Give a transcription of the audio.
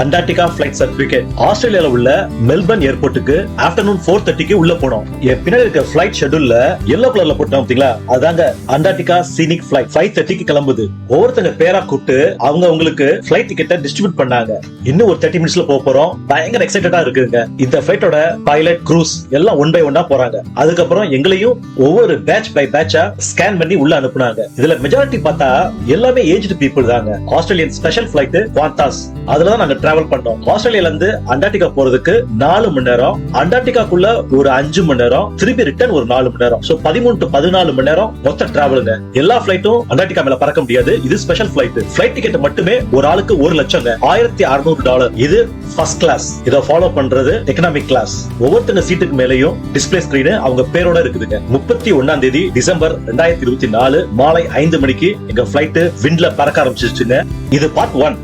Antarctica flight certificate. ஆஸ்திரேலியால உள்ள Melbourne ஏர்போர்ட்டுக்கு ஆஃப்டர்நூன் 4:30 உள்ள போனோம். என் பின்னாடி இருக்க பிளைட் ஷெட்யூல்ல yellow கலர்ல போட்டோம் பாத்தீங்களா, அதாங்க அண்டார்டிகா சீனிக் பிளைட். 5:30 கிளம்புது. ஒவ்வொருத்தங்க பேரா கூப்பிட்டு அவங்க உங்களுக்கு பிளைட் டிக்கெட்டை டிஸ்ட்ரிபியூட் பண்ணாங்க. இன்னும் ஒரு 30 மினிட்ஸ்ல போறோம். பயங்கர எக்ஸைட்டடா இருக்குங்க. இந்த பிளைட்டோட பைலட், க்ரூஸ் எல்லாம் ஒன் பை ஒன்னா போறாங்க. அதுக்கப்புறம் எங்களையும் ஒவ்வொரு பேட்ச் பை பேட்சா ஸ்கேன் பண்ணி உள்ள அனுப்புனாங்க. இதுல மெஜாரிட்டி பார்த்தா எல்லாமே ஏஜ்டு பீப்புள் தாங்க. ஆஸ்திரேலியன் ஸ்பெஷல் பிளைட் குவாண்டாஸ், அதுலதான் நாங்க டிராவல் பண்ணோம். ஆஸ்திரேலியால இருந்து அண்டார்டிகா போறதுக்கு 4 மணி நேரம், அண்டார்டிகாக்குள்ள ஒரு 5 மணி நேரம், திருப்பி ரிட்டர்ன் ஒரு 4 மணி நேரம். சோ 13 to 14 மணி நேரம் மொத்த டிராவலுங்க. எல்லா பிளைட்டும் அண்டார்டிகா மேல பறக்க முடியாது. இது ஸ்பெஷல் பிளைட். பிளைட் டிக்கெட் மட்டுமே ஒரு ஆளுக்கு 1 லட்சம், $1600. இது ஃபர்ஸ்ட் கிளாஸ். இத ஃபாலோ பண்றது எக்கனாமிக் கிளாஸ். ஒவ்வொருத்தங்க சீட்டுக்கு மேலயும் டிஸ்பிளே ஸ்கிரீன் அவங்க பேரோட இருக்குதுங்க. 31 டிசம்பர் 2024 மாலை 5 மணிக்கு எங்க பிளைட் விண்ட்ல பறக்க ஆரம்பிச்சிருச்சுங்க. இது பார்ட் 1.